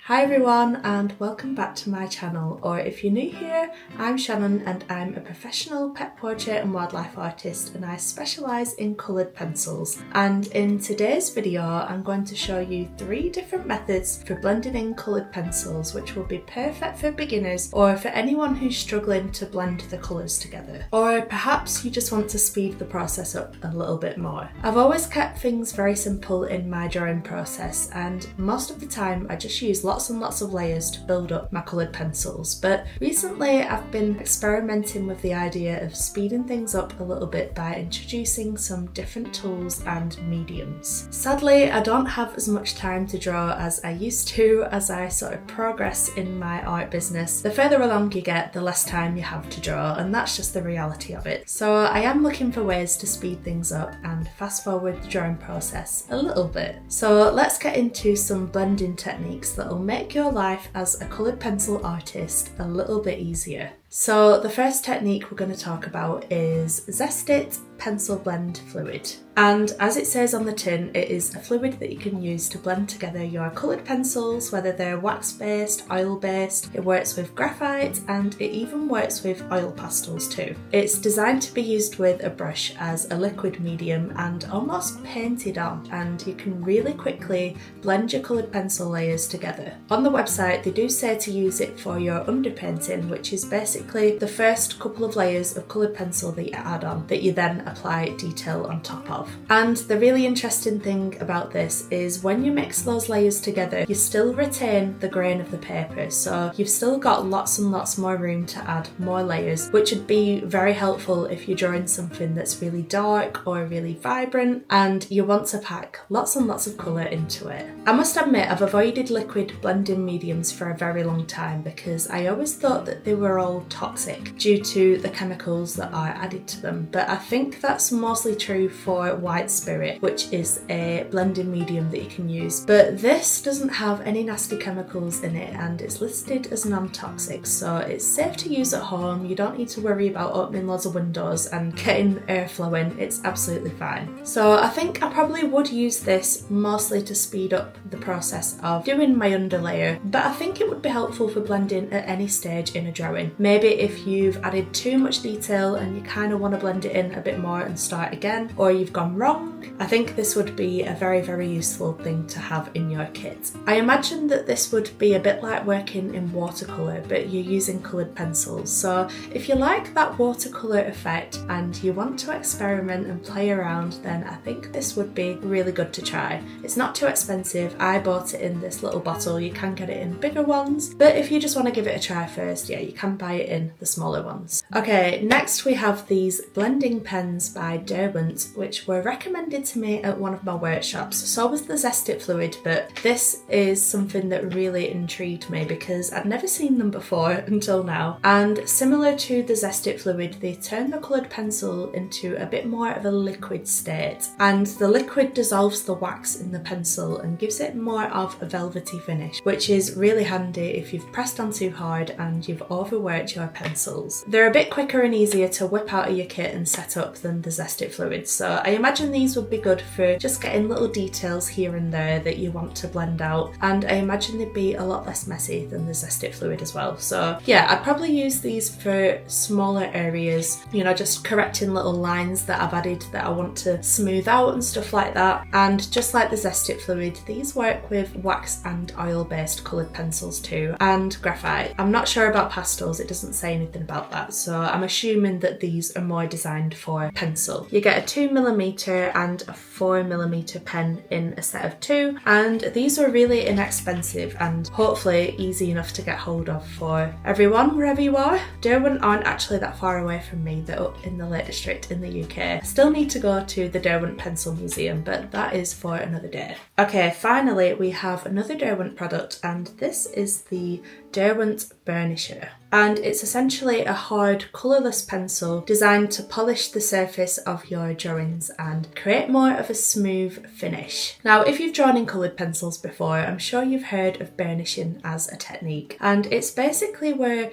Hi everyone and welcome back to my channel, or if you're new here, I'm Shannon and I'm a professional pet portrait and wildlife artist and I specialise in coloured pencils. And in today's video I'm going to show you 3 different methods for blending in coloured pencils which will be perfect for beginners or for anyone who's struggling to blend the colours together. Or perhaps you just want to speed the process up a little bit more. I've always kept things very simple in my drawing process and most of the time I just use lots and lots of layers to build up my coloured pencils, but recently I've been experimenting with the idea of speeding things up a little bit by introducing some different tools and mediums. Sadly, I don't have as much time to draw as I used to as I sort of progress in my art business. The further along you get, the less time you have to draw, and that's just the reality of it. So I am looking for ways to speed things up and fast forward the drawing process a little bit. So let's get into some blending techniques that'll make your life as a coloured pencil artist a little bit easier. So the first technique we're going to talk about is Zest-it pencil blend fluid. And as it says on the tin, it is a fluid that you can use to blend together your coloured pencils, whether they're wax-based, oil-based. It works with graphite and it even works with oil pastels too. It's designed to be used with a brush as a liquid medium and almost painted on, and you can really quickly blend your coloured pencil layers together. On the website they do say to use it for your underpainting, which is basically the first couple of layers of coloured pencil that you add on that you then apply detail on top of. And the really interesting thing about this is when you mix those layers together, you still retain the grain of the paper, so you've still got lots and lots more room to add more layers, which would be very helpful if you're drawing something that's really dark or really vibrant and you want to pack lots and lots of colour into it. I must admit I've avoided liquid blending mediums for a very long time because I always thought that they were all toxic due to the chemicals that are added to them, but I think that's mostly true for white spirit, which is a blending medium that you can use. But this doesn't have any nasty chemicals in it and it's listed as non-toxic, so it's safe to use at home. You don't need to worry about opening loads of windows and getting air flowing. It's absolutely fine. So I think I probably would use this mostly to speed up the process of doing my underlayer, but I think it would be helpful for blending at any stage in a drawing. Maybe if you've added too much detail and you kind of want to blend it in a bit more and start again, or you've gone wrong, I think this would be a very useful thing to have in your kit. I imagine that this would be a bit like working in watercolour, but you're using coloured pencils. So if you like that watercolour effect and you want to experiment and play around, then I think this would be really good to try. It's not too expensive. I bought it in this little bottle. You can get it in bigger ones, but if you just want to give it a try first, yeah, you can buy it in the smaller ones. Okay, next we have these blending pens by Derwent, which were recommended to me at one of my workshops. So was the Zest-it fluid, but this is something that really intrigued me because I'd never seen them before until now. And similar to the Zest-it fluid, they turn the coloured pencil into a bit more of a liquid state, and the liquid dissolves the wax in the pencil and gives it more of a velvety finish, which is really handy if you've pressed on too hard and you've overworked your pencils. They're a bit quicker and easier to whip out of your kit and set up than the Zest-it fluid, so I imagine these would be good for just getting little details here and there that you want to blend out, and I imagine they'd be a lot less messy than the Zest-it fluid as well. So yeah, I'd probably use these for smaller areas, you know, just correcting little lines that I've added that I want to smooth out and stuff like that. And just like the Zest-it fluid, these work with wax and oil based coloured pencils too, and graphite. I'm not sure about pastels, it doesn't say anything about that, so I'm assuming that these are more designed for pencil. You get a 2mm and a 4mm pen in a set of 2, and these are really inexpensive and hopefully easy enough to get hold of for everyone wherever you are. Derwent aren't actually that far away from me, they're up in the Lake District in the UK. Still need to go to the Derwent Pencil Museum, but that is for another day. Okay, finally we have another Derwent product, and this is the Derwent burnisher. And it's essentially a hard, colourless pencil designed to polish the surface of your drawings and create more of a smooth finish. Now, if you've drawn in coloured pencils before, I'm sure you've heard of burnishing as a technique. And it's basically where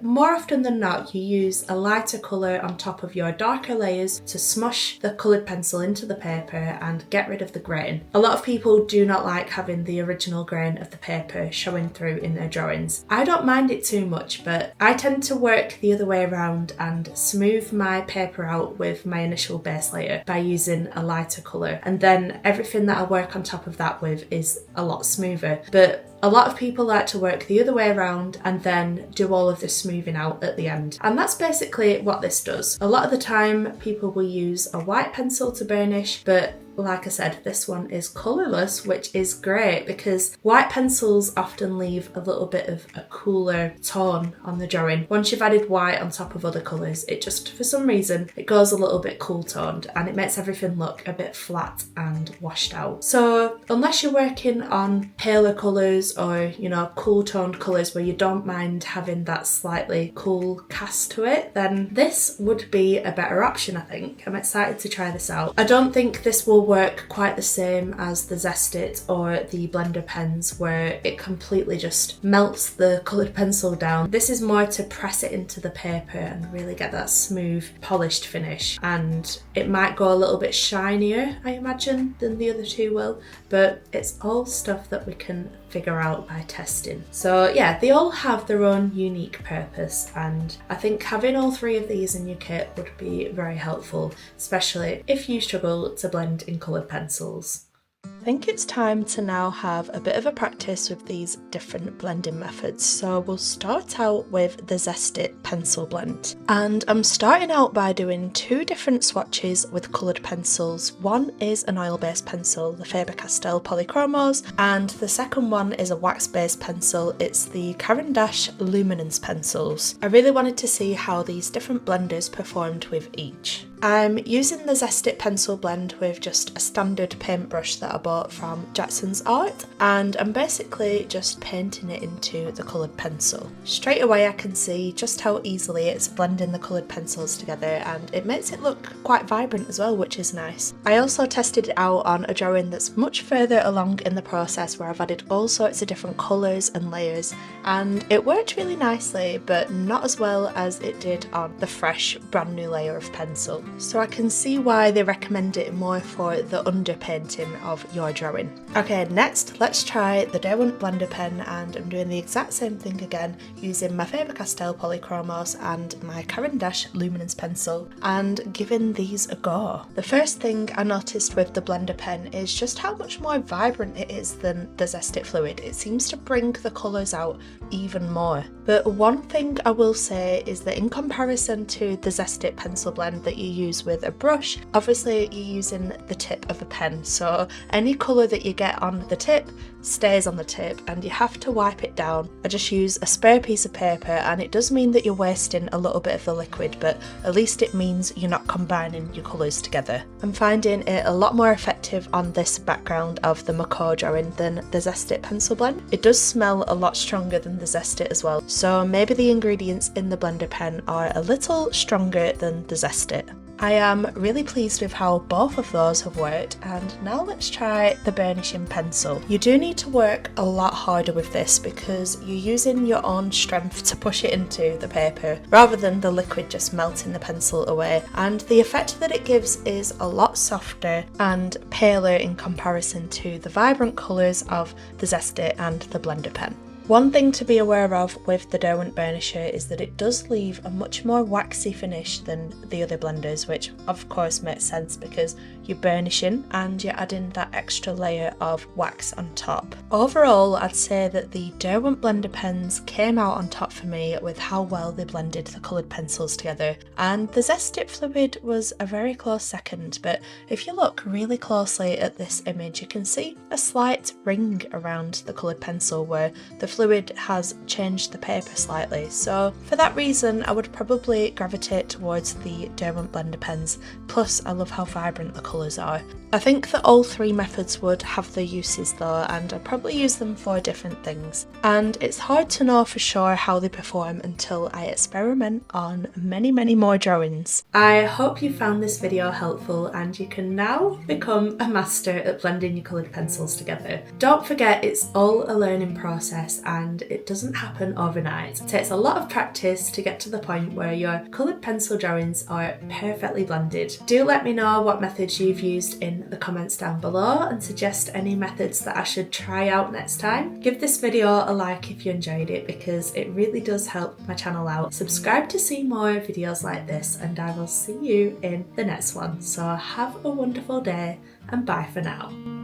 more often than not, you use a lighter colour on top of your darker layers to smush the coloured pencil into the paper and get rid of the grain. A lot of people do not like having the original grain of the paper showing through in their drawings. I don't mind it too much, but I tend to work the other way around and smooth my paper out with my initial base layer by using a lighter colour, and then everything that I work on top of that with is a lot smoother. But a lot of people like to work the other way around and then do all of the smoothing out at the end. And that's basically what this does. A lot of the time people will use a white pencil to burnish, but like I said, this one is colourless, which is great because white pencils often leave a little bit of a cooler tone on the drawing. Once you've added white on top of other colours, it just, for some reason, it goes a little bit cool toned and it makes everything look a bit flat and washed out. So unless you're working on paler colours or, cool toned colours where you don't mind having that slightly cool cast to it, then this would be a better option, I think. I'm excited to try this out. I don't think this will work quite the same as the Zest-it or the blender pens where it completely just melts the coloured pencil down. This is more to press it into the paper and really get that smooth polished finish, and it might go a little bit shinier, I imagine, than the other two will, but it's all stuff that we can figure out by testing. So yeah, they all have their own unique purpose, and I think having all three of these in your kit would be very helpful, especially if you struggle to blend in coloured pencils. I think it's time to now have a bit of a practice with these different blending methods. So we'll start out with the Zest-it pencil blend. And I'm starting out by doing two different swatches with coloured pencils. One is an oil-based pencil, the Faber-Castell Polychromos, and the second one is a wax-based pencil. It's the Caran d'Ache Luminance pencils. I really wanted to see how these different blenders performed with each. I'm using the Zest-it pencil blend with just a standard paintbrush that I bought from Jackson's Art, and I'm basically just painting it into the coloured pencil. Straight away I can see just how easily it's blending the coloured pencils together, and it makes it look quite vibrant as well, which is nice. I also tested it out on a drawing that's much further along in the process where I've added all sorts of different colours and layers, and it worked really nicely, but not as well as it did on the fresh brand new layer of pencil. So I can see why they recommend it more for the underpainting of your drawing. Okay, next let's try the Derwent blender pen, and I'm doing the exact same thing again using my Faber-Castell Polychromos and my Caran d'Ache Luminance pencil and giving these a go. The first thing I noticed with the blender pen is just how much more vibrant it is than the Zest-it fluid. It seems to bring the colours out even more. But one thing I will say is that in comparison to the Zest-it pencil blend that you use with a brush, obviously you're using the tip of a pen, so any colour that you get on the tip stays on the tip and you have to wipe it down. I just use a spare piece of paper, and it does mean that you're wasting a little bit of the liquid, but at least it means you're not combining your colours together. I'm finding it a lot more effective on this background of the macaw drawing than the Zest-it pencil blend. It does smell a lot stronger than the Zest-it as well, so maybe the ingredients in the blender pen are a little stronger than the Zest-it. I am really pleased with how both of those have worked, and now let's try the burnishing pencil. You do need to work a lot harder with this because you're using your own strength to push it into the paper rather than the liquid just melting the pencil away, and the effect that it gives is a lot softer and paler in comparison to the vibrant colours of the Zest-it and the blender pen. One thing to be aware of with the Derwent burnisher is that it does leave a much more waxy finish than the other blenders, which of course makes sense because you're burnishing and you're adding that extra layer of wax on top. Overall, I'd say that the Derwent blender pens came out on top for me with how well they blended the coloured pencils together, and the Zest-it fluid was a very close second, but if you look really closely at this image you can see a slight ring around the coloured pencil where the fluid has changed the paper slightly, so for that reason I would probably gravitate towards the Derwent blender pens, plus I love how vibrant the colours are. I think that all three methods would have their uses though, and I'd probably use them for different things. And it's hard to know for sure how they perform until I experiment on many more drawings. I hope you found this video helpful and you can now become a master at blending your coloured pencils together. Don't forget, it's all a learning process and it doesn't happen overnight. It takes a lot of practice to get to the point where your coloured pencil drawings are perfectly blended. Do let me know what methods you've used in the comments down below and suggest any methods that I should try out next time. Give this video a like if you enjoyed it because it really does help my channel out. Subscribe to see more videos like this and I will see you in the next one. So have a wonderful day and bye for now.